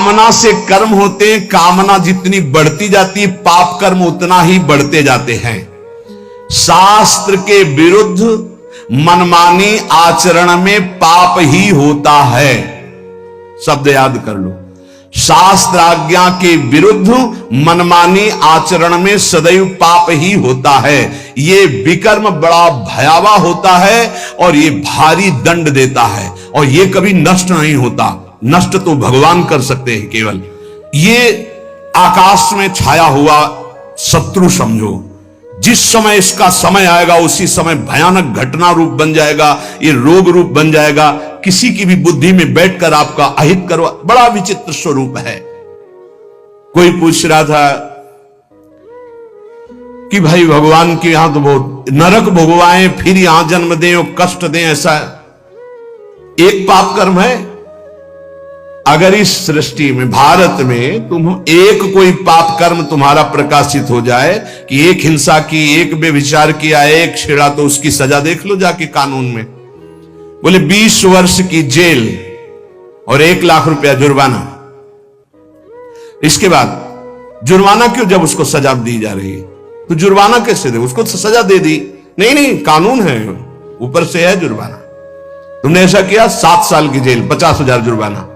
कामना से कर्म होते हैं, कामना जितनी बढ़ती जाती है पाप कर्म उतना ही बढ़ते जाते हैं। शास्त्र के विरुद्ध मनमानी आचरण में पाप ही होता है। शब्द याद कर लो, शास्त्र आज्ञा के विरुद्ध मनमानी आचरण में सदैव पाप ही होता है। ये विकर्म बड़ा भयावह होता है और ये भारी दंड देता है, और ये कभी नष्ट नहीं होता। नष्ट तो भगवान कर सकते हैं केवल। ये आकाश में छाया हुआ शत्रु समझो, जिस समय इसका समय आएगा उसी समय भयानक घटना रूप बन जाएगा, ये रोग रूप बन जाएगा, किसी की भी बुद्धि में बैठकर आपका अहित करवा। बड़ा विचित्र स्वरूप है। कोई पूछ रहा था कि भाई भगवान के यहां तो बहुत नरक भोगवाएं फिर यहां जन्म दें और कष्ट दें, ऐसा एक पाप कर्म है? अगर इस सृष्टि में भारत में तुम एक कोई पाप कर्म तुम्हारा प्रकाशित हो जाए कि एक हिंसा की, एक व्यभिचार किया, एक छेड़ा, तो उसकी सजा देख लो जाके कानून में। बोले 20 वर्ष की जेल और 1 लाख रुपया जुर्माना। इसके बाद जुर्माना क्यों, जब उसको सजा दी जा रही है तो जुर्माना कैसे दे? उसको तो सजा दे दी। नहीं, कानून है, ऊपर से है जुर्माना। तुमने ऐसा किया 7 साल की जेल, 50,000 जुर्माना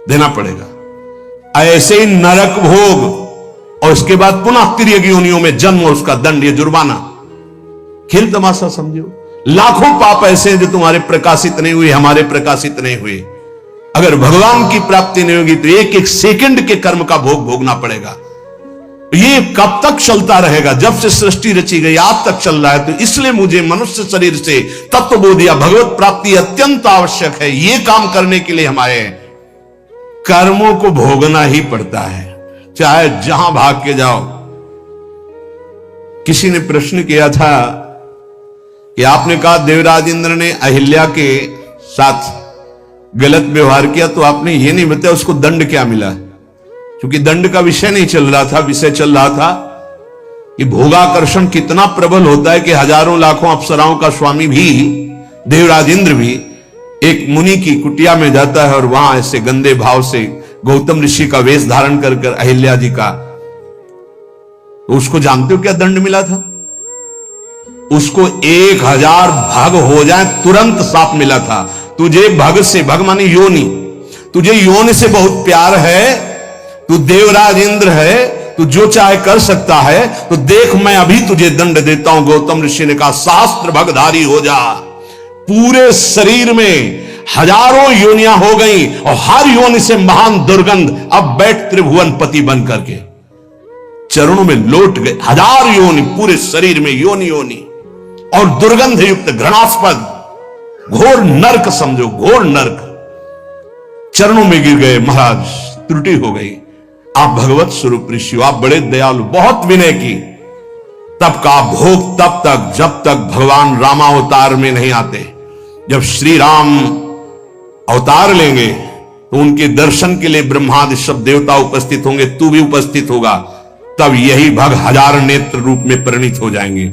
देना पड़ेगा। ऐसे ही नरक भोग और उसके बाद पुनः तिर्यक योनियों में जन्म और उसका दंड, ये जुर्माना। खेल तमाशा समझो। लाखों पाप ऐसे हैं जो तुम्हारे प्रकाशित नहीं हुए, हमारे प्रकाशित नहीं हुए। अगर भगवान की प्राप्ति नहीं होगी तो एक एक सेकंड के कर्म का भोग भोगना पड़ेगा। ये कब तक चलता रहेगा? जब से सृष्टि रची गई आज तक चल रहा है। तो इसलिए मुझे मनुष्य शरीर से तत्वबोध या भगवत प्राप्ति अत्यंत आवश्यक है। ये काम करने के लिए हमारे कर्मों को भोगना ही पड़ता है, चाहे जहां भाग के जाओ। किसी ने प्रश्न किया था कि आपने कहा देवराज इंद्र ने अहिल्या के साथ गलत व्यवहार किया, तो आपने ये नहीं बताया उसको दंड क्या मिला। क्योंकि दंड का विषय नहीं चल रहा था, विषय चल रहा था कि भोगाकर्षण कितना प्रबल होता है कि हजारों लाखों अप्सराओं का स्वामी भी, देवराज इंद्र भी एक मुनि की कुटिया में जाता है और वहां ऐसे गंदे भाव से गौतम ऋषि का वेश धारण कर कर अहिल्या जी का, तो उसको जानते हो क्या दंड मिला था? उसको 1000 भग हो जाए तुरंत साफ मिला था। तुझे भग से, भग मानी योनि, तुझे योनि से बहुत प्यार है, तू देवराज इंद्र है, तू जो चाहे कर सकता है, तो देख मैं अभी तुझे दंड देता हूं। गौतम ऋषि ने कहा शास्त्र भगधारी हो जा। पूरे शरीर में हजारों योनियां हो गई और हर योनि से महान दुर्गंध। अब बैठ त्रिभुवन पति बन करके चरणों में लौट गए। 1000 योनि पूरे शरीर में, योनि योनि और दुर्गंध युक्त घृणास्पद घोर नरक समझो, घोर नरक। चरणों में गिर गए, महाराज त्रुटि हो गई, आप भगवत स्वरूप ऋषि हो, आप बड़े दयालु, बहुत विनय की। तब का भोग तब तक जब तक भगवान रामावतार में नहीं आते। जब श्री राम अवतार लेंगे तो उनके दर्शन के लिए ब्रह्मादि सब देवता उपस्थित होंगे, तू भी उपस्थित होगा, तब यही भग 1000 नेत्र रूप में परिणित हो जाएंगे।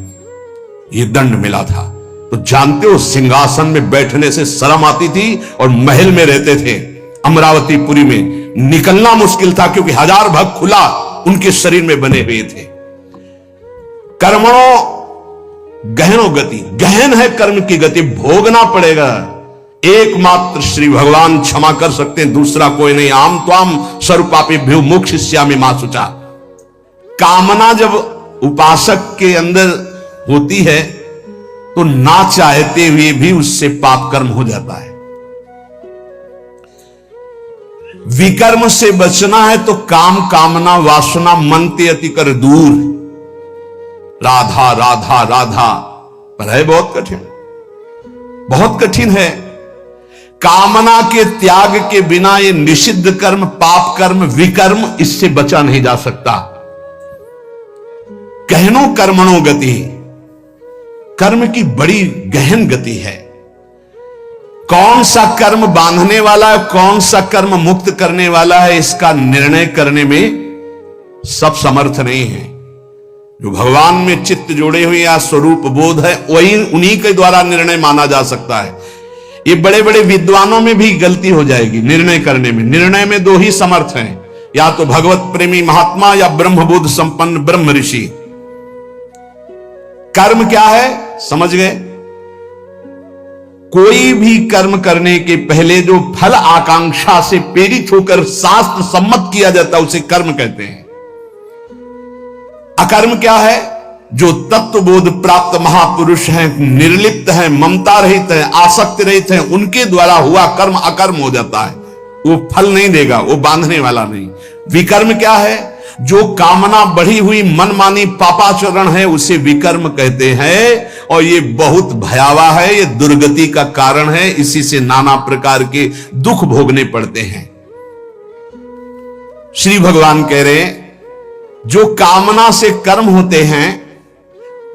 ये दंड मिला था। तो जानते हो सिंहासन में बैठने से शर्म आती थी और महल में रहते थे अमरावतीपुरी में, निकलना मुश्किल था क्योंकि 1000 भग खुला उनके शरीर में बने हुए थे। कर्मणों गहनो गति, गहन है कर्म की गति, भोगना पड़ेगा। एकमात्र श्री भगवान क्षमा कर सकते हैं, दूसरा कोई नहीं। आम त्वाम स्वरूपापेभ्यो मोक्षयिष्यामि मा शुचा। कामना जब उपासक के अंदर होती है तो ना चाहते हुए भी उससे पाप कर्म हो जाता है। विकर्म से बचना है तो काम, कामना, वासना मन ते अति कर दूर। राधा राधा राधा, पर है बहुत कठिन, बहुत कठिन है। कामना के त्याग के बिना ये निषिद्ध कर्म, पाप कर्म, विकर्म, इससे बचा नहीं जा सकता। गहनो कर्मणो गति, कर्म की बड़ी गहन गति है। कौन सा कर्म बांधने वाला है, कौन सा कर्म मुक्त करने वाला है, इसका निर्णय करने में सब समर्थ नहीं है। जो भगवान में चित्त जोड़े हुए या स्वरूप बोध है, वही उन्हीं के द्वारा निर्णय माना जा सकता है। ये बड़े बड़े विद्वानों में भी गलती हो जाएगी निर्णय करने में। निर्णय में दो ही समर्थ हैं, या तो भगवत प्रेमी महात्मा या ब्रह्मबोध संपन्न ब्रह्म ऋषि। कर्म क्या है समझ गए? कोई भी कर्म करने के पहले जो फल आकांक्षा से प्रेरित होकर शास्त्र सम्मत किया जाता है उसे कर्म कहते हैं। अकर्म क्या है? जो तत्वबोध प्राप्त महापुरुष हैं, निर्लिप्त हैं, ममता रहित हैं, आसक्ति रहित हैं, उनके द्वारा हुआ कर्म अकर्म हो जाता है। वो फल नहीं देगा, वो बांधने वाला नहीं। विकर्म क्या है? जो कामना बढ़ी हुई मनमानी पापाचरण है उसे विकर्म कहते हैं, और ये बहुत भयावह है, ये दुर्गति का कारण है। इसी से नाना प्रकार के दुख भोगने पड़ते हैं। श्री भगवान कह रहे हैं जो कामना से कर्म होते हैं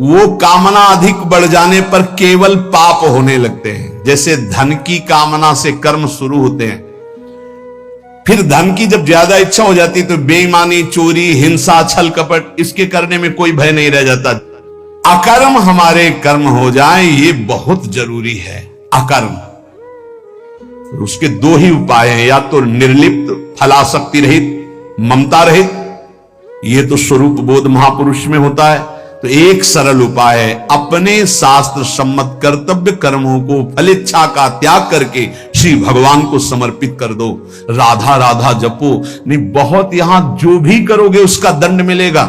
वो कामना अधिक बढ़ जाने पर केवल पाप होने लगते हैं। जैसे धन की कामना से कर्म शुरू होते हैं, फिर धन की जब ज्यादा इच्छा हो जाती तो बेईमानी, चोरी, हिंसा, छल कपट, इसके करने में कोई भय नहीं रह जाता। अकर्म हमारे कर्म हो जाए ये बहुत जरूरी है। अकर्म, उसके दो ही उपाय हैं, या तो निर्लिप्त, फलासक्ति रहित, ममता रहित, ये तो स्वरूप बोध महापुरुष में होता है। तो एक सरल उपाय है, अपने शास्त्र सम्मत कर्तव्य कर्मों को फलेच्छा का त्याग करके श्री भगवान को समर्पित कर दो। राधा राधा जपो, नहीं बहुत यहां जो भी करोगे उसका दंड मिलेगा।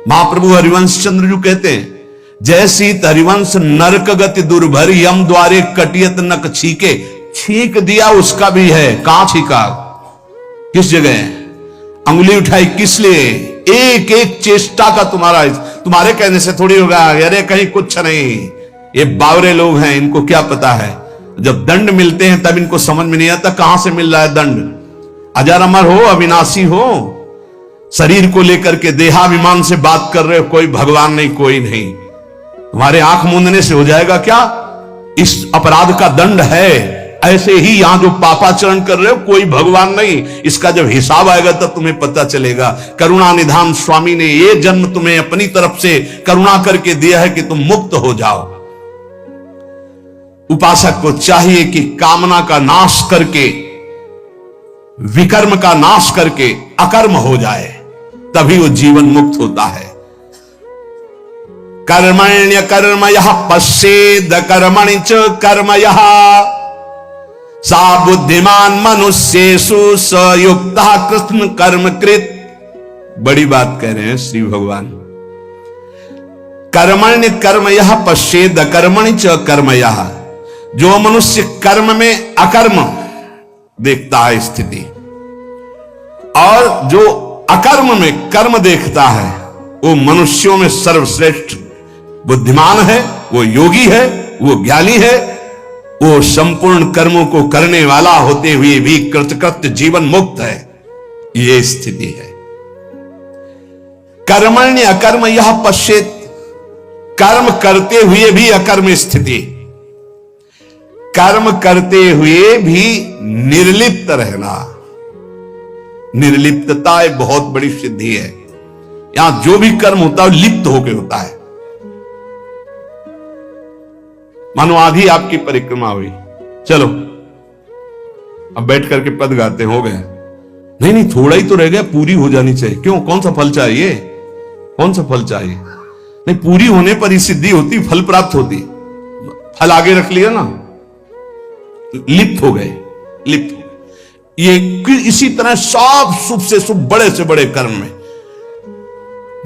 महाप्रभु हरिवंश चंद्र जी कहते हैं जैसी हरिवंश नरक गति दुर्भर यम द्वारे कटियत नक छीके। छीक दिया उसका भी है, कहां छीका, किस जगह अंगुली उठाई, किस लिए? एक एक चेष्टा का तुम्हारे कहने से थोड़ी होगा। अरे कहीं कुछ नहीं, ये बावरे लोग हैं, इनको क्या पता है। जब दंड मिलते हैं तब इनको समझ में नहीं आता कहां से मिल रहा है दंड। अजर अमर हो, अविनाशी हो, शरीर को लेकर के देहाभिमान से बात कर रहे हो, कोई भगवान नहीं, कोई नहीं। तुम्हारे आंख मूंदने से हो जाएगा क्या? इस अपराध का दंड है। ऐसे ही यहां जो पापाचरण कर रहे हो कोई भगवान नहीं, इसका जब हिसाब आएगा तब तुम्हें पता चलेगा। करुणा निधान स्वामी ने ये जन्म तुम्हें अपनी तरफ से करुणा करके दिया है कि तुम मुक्त हो जाओ। उपासक को चाहिए कि कामना का नाश करके, विकर्म का नाश करके अकर्म हो जाए, तभी वो जीवन मुक्त होता है। कर्मण्य कर्मयः पश्येद कर्मणि च कर्मयः सा बुद्धिमान मनुष्येषु सयुक्ता कृष्ण कर्म कृत। बड़ी बात कह रहे हैं श्री भगवान। कर्मण्य कर्मयः पश्येद कर्मणि च कर्मयः, जो मनुष्य कर्म में अकर्म देखता है स्थिति, और जो अकर्म में कर्म देखता है, वो मनुष्यों में सर्वश्रेष्ठ बुद्धिमान है, वो योगी है, वो ज्ञानी है, वो संपूर्ण कर्मों को करने वाला होते हुए भी कृतकृत्य जीवन मुक्त है। ये स्थिति है। कर्मण्य अकर्म यह पश्येत, कर्म करते हुए भी अकर्म स्थिति, कर्म करते हुए भी निर्लिप्त रहना। निर्लिप्तता एक बहुत बड़ी सिद्धि है। यहां जो भी कर्म होता है लिप्त होकर होता है। मानो आधी आपकी परिक्रमा हुई, चलो अब बैठ करके पद गाते हो गए। नहीं नहीं, थोड़ा ही तो रह गया, पूरी हो जानी चाहिए। क्यों, कौन सा फल चाहिए, कौन सा फल चाहिए? नहीं, पूरी होने पर ही सिद्धि होती, फल प्राप्त होती। फल आगे रख लिया ना, लिप्त हो गए, लिप्त हो गए। ये इसी तरह सब शुभ से शुभ, बड़े से बड़े कर्म में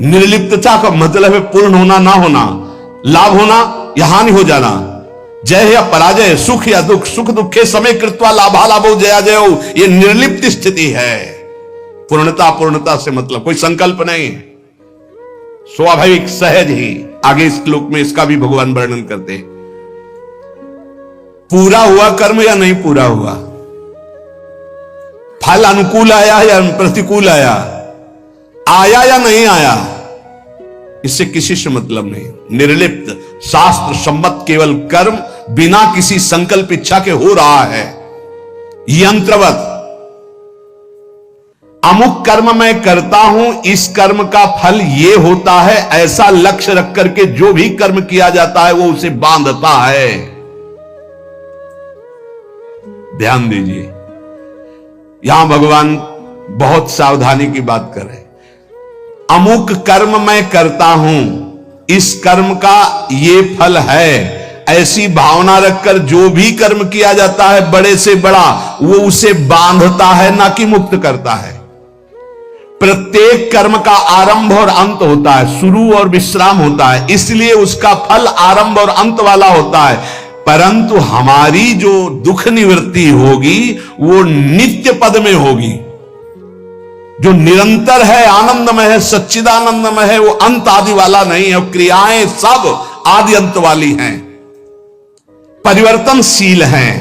निर्लिप्तता का मतलब है पूर्ण होना, ना होना, लाभ होना या हानि हो जाना, जय या पराजय, सुख या दुख, सुख दुखे समय कृत्वा लाभा लाभो जया जयो। ये निर्लिप्त स्थिति है। पूर्णता, पूर्णता से मतलब कोई संकल्प नहीं, स्वाभाविक सहज ही। आगे इस श्लोक में इसका भी भगवान वर्णन करते हैं। पूरा हुआ कर्म या नहीं पूरा हुआ, फल अनुकूल आया या प्रतिकूल आया, आया या नहीं आया, इससे किसी से मतलब नहीं। निर्लिप्त, शास्त्र सम्मत केवल कर्म बिना किसी संकल्प इच्छा के हो रहा है। यंत्रवत अमुक कर्म मैं करता हूं, इस कर्म का फल ये होता है, ऐसा लक्ष्य रख करके जो भी कर्म किया जाता है वो उसे बांधता है। ध्यान दीजिए, यहां भगवान बहुत सावधानी की बात कर रहे हैं। अमुक कर्म मैं करता हूं, इस कर्म का ये फल है, ऐसी भावना रखकर जो भी कर्म किया जाता है बड़े से बड़ा, वो उसे बांधता है ना कि मुक्त करता है। प्रत्येक कर्म का आरंभ और अंत होता है, शुरू और विश्राम होता है, इसलिए उसका फल आरंभ और अंत वाला होता है। परंतु हमारी जो दुख निवृत्ति होगी वो नित्य पद में होगी, जो निरंतर है, आनंदमय है, सच्चिदानंदमय है, वो अंत आदि वाला नहीं है। क्रियाएं सब आदि अंत वाली हैं, परिवर्तनशील हैं,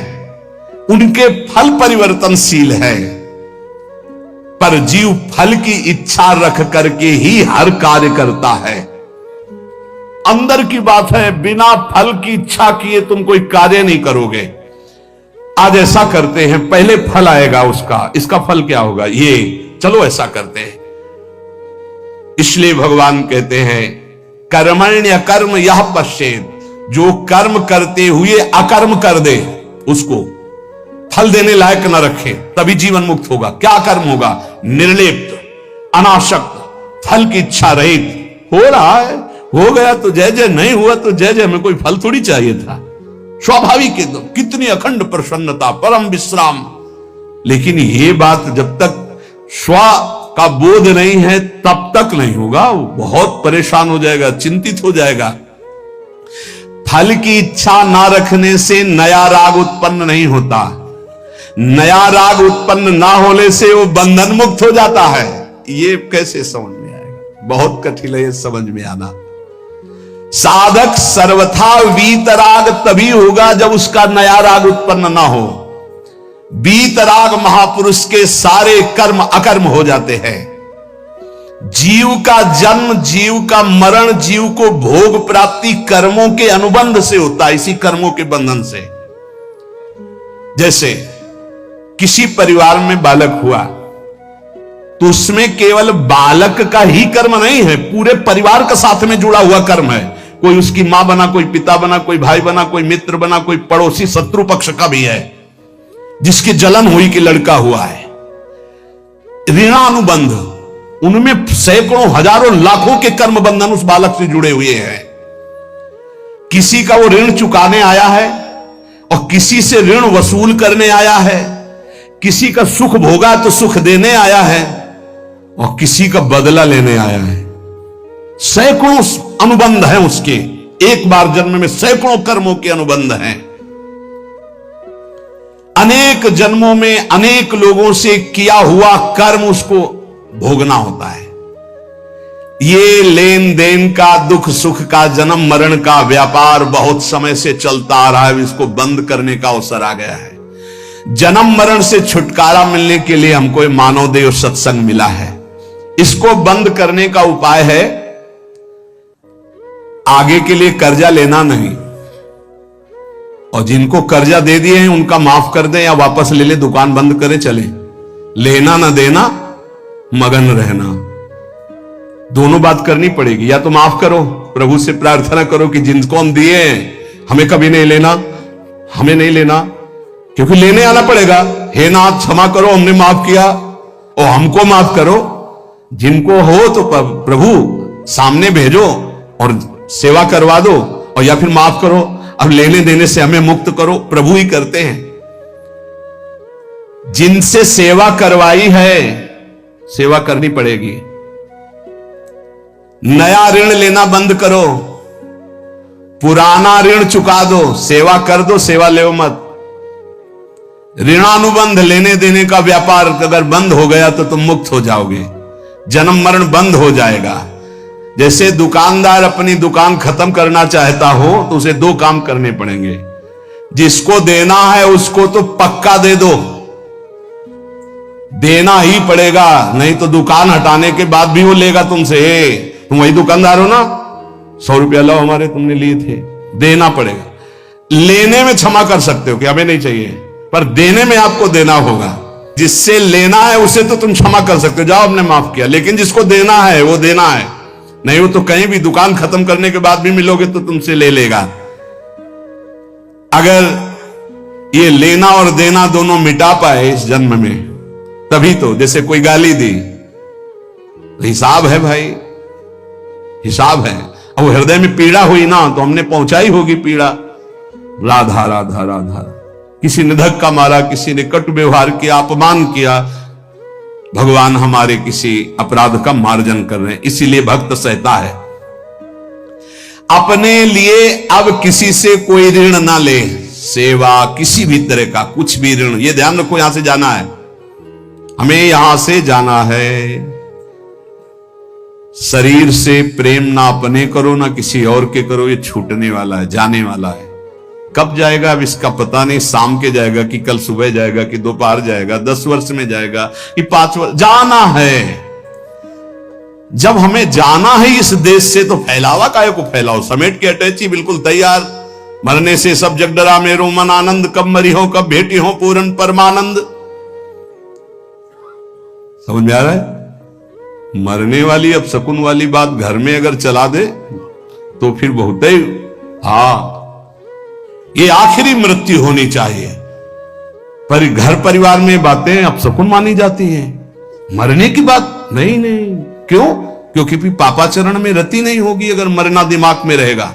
उनके फल परिवर्तनशील है। पर जीव फल की इच्छा रख करके ही हर कार्य करता है। अंदर की बात है, बिना फल की इच्छा किए तुम कोई कार्य नहीं करोगे। आज ऐसा करते हैं, पहले फल आएगा उसका, इसका फल क्या होगा, ये चलो ऐसा करते हैं। इसलिए भगवान कहते हैं कर्मण्य कर्म यह पश्चेत, जो कर्म करते हुए अकर्म कर दे उसको फल देने लायक न रखे, तभी जीवन मुक्त होगा। क्या कर्म होगा, निर्लिप्त, अनासक्त, फल की इच्छा रहित। हो रहा है, हो गया तो जय जय, नहीं हुआ तो जय जय, में कोई फल थोड़ी चाहिए था, स्वाभाविक एकदम। कितनी अखंड प्रसन्नता, परम विश्राम। लेकिन ये बात जब तक स्व का बोध नहीं है तब तक नहीं होगा, वो बहुत परेशान हो जाएगा, चिंतित हो जाएगा। फल की इच्छा ना रखने से नया राग उत्पन्न नहीं होता, नया राग उत्पन्न ना होने से वो बंधन मुक्त हो जाता है। ये कैसे समझ में आएगा, बहुत कठिन है ये समझ में आना। साधक सर्वथा वीतराग तभी होगा जब उसका नया राग उत्पन्न ना हो। वीतराग महापुरुष के सारे कर्म अकर्म हो जाते हैं। जीव का जन्म, जीव का मरण, जीव को भोग प्राप्ति कर्मों के अनुबंध से होता है, इसी कर्मों के बंधन से। जैसे किसी परिवार में बालक हुआ तो उसमें केवल बालक का ही कर्म नहीं है, पूरे परिवार का साथ में जुड़ा हुआ कर्म है। कोई उसकी मां बना, कोई पिता बना, कोई भाई बना, कोई मित्र बना, कोई पड़ोसी शत्रु पक्ष का भी है जिसकी जलन हुई कि लड़का हुआ है। ऋणानुबंध, उनमें सैकड़ों हजारों लाखों के कर्म बंधन उस बालक से जुड़े हुए हैं। किसी का वो ऋण चुकाने आया है और किसी से ऋण वसूल करने आया है, किसी का सुख भोगा तो सुख देने आया है और किसी का बदला लेने आया है। सैकड़ों अनुबंध हैं उसके, एक बार जन्म में सैकड़ों कर्मों के अनुबंध हैं। अनेक जन्मों में अनेक लोगों से किया हुआ कर्म उसको भोगना होता है। ये लेन देन का, दुख सुख का, जन्म मरण का व्यापार बहुत समय से चलता आ रहा है, इसको बंद करने का अवसर आ गया है। जन्म मरण से छुटकारा मिलने के लिए हमको मानव देव सत्संग मिला है। इसको बंद करने का उपाय है आगे के लिए कर्जा लेना नहीं, और जिनको कर्जा दे दिए हैं उनका माफ कर दें या वापस ले ले, दुकान बंद करे चले। लेना ना देना, मगन रहना, दोनों बात करनी पड़ेगी। या तो माफ करो, प्रभु से प्रार्थना करो कि जिनको हम दिए हमें कभी नहीं लेना, हमें नहीं लेना, क्योंकि लेने आना पड़ेगा। हे नाथ क्षमा करो, हमने माफ किया और हमको माफ करो। जिनको हो तो प्रभु सामने भेजो और सेवा करवा दो, और या फिर माफ करो, अब लेने देने से हमें मुक्त करो। प्रभु ही करते हैं। जिनसे सेवा करवाई है सेवा करनी पड़ेगी। नया ऋण लेना बंद करो, पुराना ऋण चुका दो, सेवा कर दो, सेवा ले मत। ऋणानुबंध, लेने देने का व्यापार अगर बंद हो गया तो तुम मुक्त हो जाओगे, जन्म मरण बंद हो जाएगा। जैसे दुकानदार अपनी दुकान खत्म करना चाहता हो तो उसे दो काम करने पड़ेंगे। जिसको देना है उसको तो पक्का दे दो, देना ही पड़ेगा, नहीं तो दुकान हटाने के बाद भी वो लेगा तुमसे। तुम वही दुकानदार हो ना, 100 रुपया लो हमारे, तुमने लिए थे, देना पड़ेगा। लेने में क्षमा कर सकते हो कि हमें नहीं चाहिए, पर देने में आपको देना होगा। जिससे लेना है उसे तो तुम क्षमा कर सकते हो, जाओ हमने माफ किया, लेकिन जिसको देना है वो देना है। नहीं हो तो कहीं भी दुकान खत्म करने के बाद भी मिलोगे तो तुमसे ले लेगा। अगर ये लेना और देना दोनों मिटा पाए इस जन्म में, तभी तो। जैसे कोई गाली दी, हिसाब है भाई, हिसाब है। अब हृदय में पीड़ा हुई ना तो हमने पहुंचाई होगी पीड़ा। राधा राधा राधा, किसी ने धक्का मारा, किसी ने कटु व्यवहार किया, अपमान किया, भगवान हमारे किसी अपराध का मार्जन कर रहे हैं, इसीलिए भक्त सहता है। अपने लिए अब किसी से कोई ऋण ना ले, सेवा किसी भी तरह का कुछ भी ऋण, ये ध्यान रखो, यहां से जाना है, हमें यहां से जाना है। शरीर से प्रेम ना अपने करो ना किसी और के करो, ये छूटने वाला है, जाने वाला है। कब जाएगा अब इसका पता नहीं, शाम के जाएगा कि कल सुबह जाएगा कि दोपहर जाएगा, 10 वर्ष में जाएगा कि 5 वर्ष, जाना है। जब हमें जाना है इस देश से तो फैलावा काहे को फैलाओ, समेट के अटैची बिल्कुल तैयार। मरने से सब जग डरा मेरो मन आनंद, कब मरी हो कब भेटी हो पूर्ण परमानंद। समझ में आ रहा है? मरने वाली अब शकुन वाली बात घर में अगर चला दे तो फिर बहुत ही, हाँ ये आखिरी मृत्यु होनी चाहिए, पर घर परिवार में बातें अब शकुन मानी जाती हैं, मरने की बात नहीं। नहीं क्यों? क्योंकि फिर पापाचरण में रति नहीं होगी अगर मरना दिमाग में रहेगा।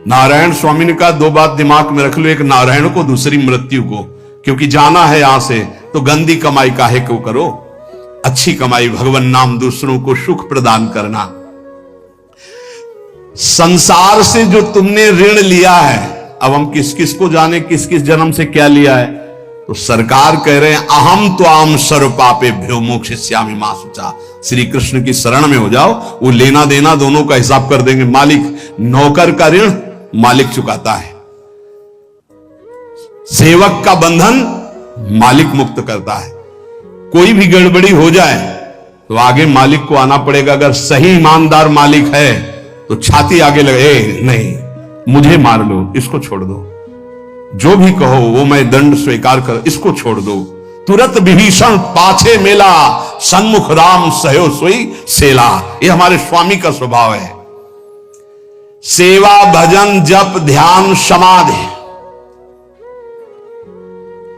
नारायण स्वामी ने कहा 2 बात दिमाग में रख लो, एक नारायण को, दूसरी मृत्यु को। क्योंकि जाना है यहां से तो गंदी कमाई काहे को करो, अच्छी कमाई भगवान नाम, दूसरों को सुख प्रदान करना। संसार से जो तुमने ऋण लिया है, अब हम किस किस को जाने किस किस जन्म से क्या लिया है, तो सरकार कह रहे हैं अहम त्वाम सर्व पापे भ्यो मोक्षयिष्यामि मा शुचा। श्री कृष्ण की शरण में हो जाओ, वो लेना देना दोनों का हिसाब कर देंगे। मालिक, नौकर का ऋण मालिक चुकाता है, सेवक का बंधन मालिक मुक्त करता है। कोई भी गड़बड़ी हो जाए तो आगे मालिक को आना पड़ेगा। अगर सही ईमानदार मालिक है तो छाती आगे लगे, नहीं मुझे मार लो, इसको छोड़ दो, जो भी कहो वो मैं दंड स्वीकार कर, इसको छोड़ दो। तुरंत विभीषण पाछे मेला, सन्मुख राम सहयो सोई सेला। ये हमारे स्वामी का स्वभाव है। सेवा भजन जप ध्यान समाधि,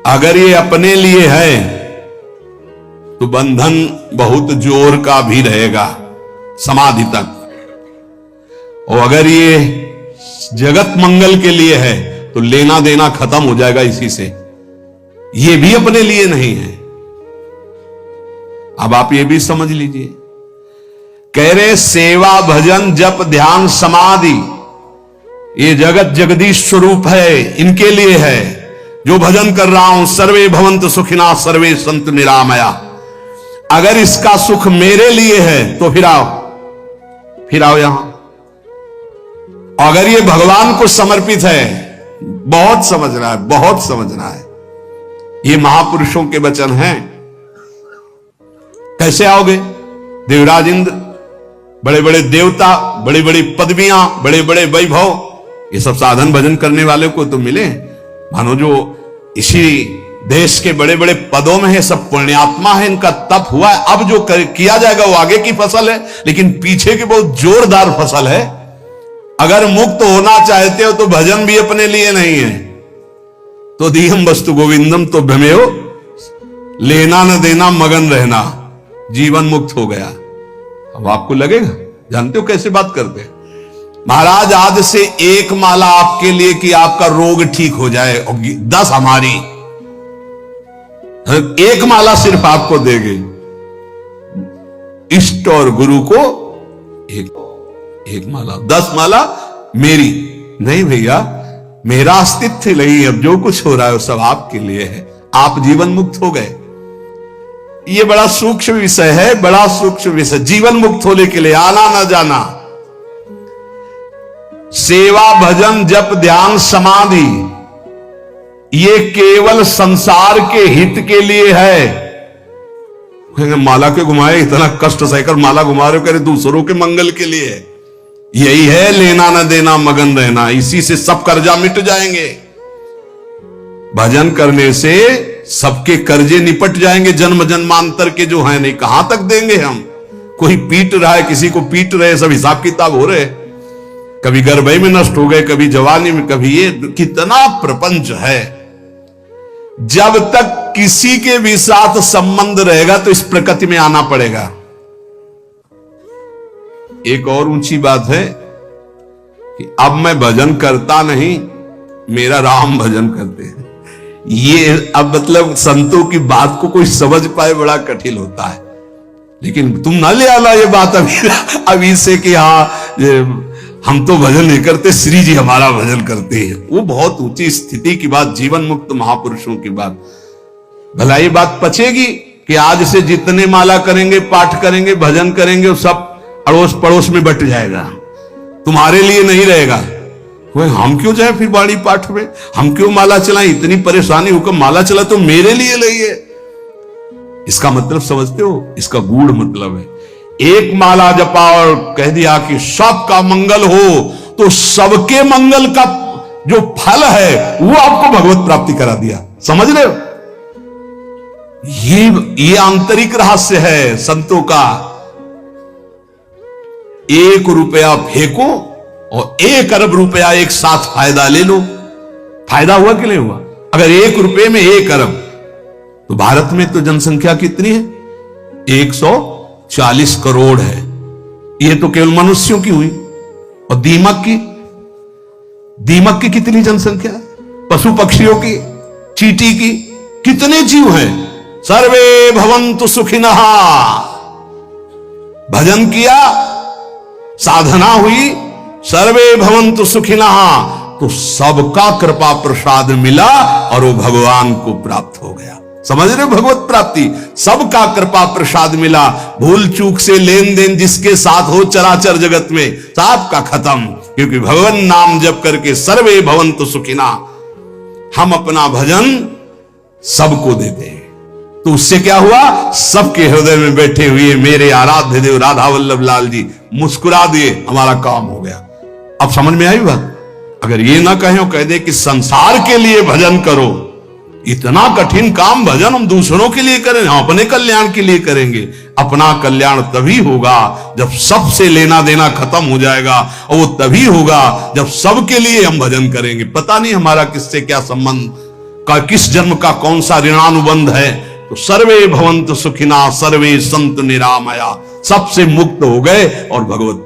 अगर ये अपने लिए है तो बंधन बहुत जोर का भी रहेगा समाधि तक, और अगर ये जगत मंगल के लिए है तो लेना देना खत्म हो जाएगा इसी से। ये भी अपने लिए नहीं है। अब आप ये भी समझ लीजिए, कह रहे सेवा भजन जप ध्यान समाधि ये जगत जगदीश स्वरूप है, इनके लिए है। जो भजन कर रहा हूं, सर्वे भवंत सुखिना सर्वे संत निरामया, अगर इसका सुख मेरे लिए है तो फिर आओ यहां। अगर ये भगवान को समर्पित है, बहुत समझना है, बहुत समझना है, ये महापुरुषों के वचन हैं। कैसे आओगे? देवराज इंद्र, बड़े बड़े देवता, बड़ी बड़ी पदवियां, बड़े बड़े वैभव, ये सब साधन भजन करने वाले को तो मिले। मानो जो इसी देश के बड़े बड़े पदों में है, सब पुण्यात्मा है, इनका तप हुआ है। अब जो किया जाएगा वो आगे की फसल है, लेकिन पीछे की बहुत जोरदार फसल है। अगर मुक्त होना चाहते हो तो भजन भी अपने लिए नहीं है, तो दीहम वस्तु गोविंदम तो भ्रमेयो, लेना न देना मगन रहना, जीवन मुक्त हो गया। अब आपको लगेगा, जानते हो कैसे बात करते हैं महाराज, आज से 1 माला आपके लिए कि आपका रोग ठीक हो जाए, और 10 हमारी। 1 माला सिर्फ आपको देंगे, इष्ट और गुरु को एक माला, 10 माला मेरी नहीं भैया, मेरा अस्तित्व नहीं। अब जो कुछ हो रहा है वो सब आपके लिए है, आप जीवन मुक्त हो गए। ये बड़ा सूक्ष्म विषय है, बड़ा सूक्ष्म विषय। जीवन मुक्त होने के लिए आना ना जाना, सेवा भजन जप ध्यान समाधि, ये केवल संसार के हित के लिए है। माला के घुमाए, इतना कष्ट सहकर माला घुमा रहे हो, कह रहे दूसरों के मंगल के लिए। यही है लेना न देना मगन रहना, इसी से सब कर्जा मिट जाएंगे। भजन करने से सबके कर्जे निपट जाएंगे, जन्म जन्मांतर के जो हैं। नहीं कहां तक देंगे हम? कोई पीट रहा है, किसी को पीट रहे, सब हिसाब किताब हो रहे। कभी गर्भई में नष्ट हो गए, कभी जवानी में, कभी ये, कितना प्रपंच है। जब तक किसी के भी साथ संबंध रहेगा तो इस प्रकृति में आना पड़ेगा। एक और ऊंची बात है कि अब मैं भजन करता नहीं, मेरा राम भजन करते हैं। ये अब मतलब संतों की बात को कोई समझ पाए बड़ा कठिन होता है। लेकिन तुम ना ले आना ये बात अभी से कि हाँ हम तो भजन नहीं करते, श्री जी हमारा भजन करते हैं। वो बहुत ऊंची स्थिति की बात, जीवन मुक्त महापुरुषों की बात। भला ये बात पचेगी कि आज से जितने माला करेंगे, पाठ करेंगे, भजन करेंगे, वो सब अड़ोस पड़ोस में बट जाएगा, तुम्हारे लिए नहीं रहेगा। हम क्यों जाए फिर वाणी पाठ में, हम क्यों माला चलाएं, इतनी परेशानी होकर माला चला तो मेरे लिए नहीं है। इसका मतलब समझते हो? इसका गूढ़ मतलब है एक माला जपा और कह दिया कि सबका मंगल हो, तो सबके मंगल का जो फल है वो आपको भगवत प्राप्ति करा दिया। समझ रहे हो? ये आंतरिक रहस्य है संतों का। 1 रुपया फेंको और 1 अरब रुपया एक साथ फायदा ले लो। फायदा हुआ कि नहीं हुआ? अगर 1 रुपये में 1 अरब, तो भारत में तो जनसंख्या कितनी है? 140 करोड़ है। यह तो केवल मनुष्यों की हुई। और दीमक की कितनी जनसंख्या है? पशु पक्षियों की, चींटी की, कितने जीव हैं? सर्वे भवन्तु सुखिनः। भजन किया, साधना हुई, सर्वे भवन्तु सुखिनः, तो सबका कृपा प्रसाद मिला और वो भगवान को प्राप्त हो गया। समझ रहे हो? भगवत प्राप्ति, सबका कृपा प्रसाद मिला। भूल चूक से लेन देन जिसके साथ हो चराचर जगत में, सबका खत्म। क्योंकि भगवान नाम जप करके सर्वे भवन्तु सुखिना, हम अपना भजन सबको देते हैं। तो उससे क्या हुआ? सबके हृदय में बैठे हुए मेरे आराध्य देव राधा वल्लभ लाल जी मुस्कुरा दिए, हमारा काम हो गया। अब समझ में आई बात? अगर ये ना कहें और कह दे कि संसार के लिए भजन करो, इतना कठिन काम भजन हम दूसरों के लिए करें, हम अपने कल्याण के लिए करेंगे। अपना कल्याण तभी होगा जब सबसे लेना देना खत्म हो जाएगा, और वो तभी होगा जब सबके लिए हम भजन करेंगे। पता नहीं हमारा किससे क्या संबंध का, किस जन्म का कौन सा ऋणानुबंध है। तो सर्वे भवन्तु सुखिना, सर्वे संतु निरामया, सबसे मुक्त हो गए और भगवत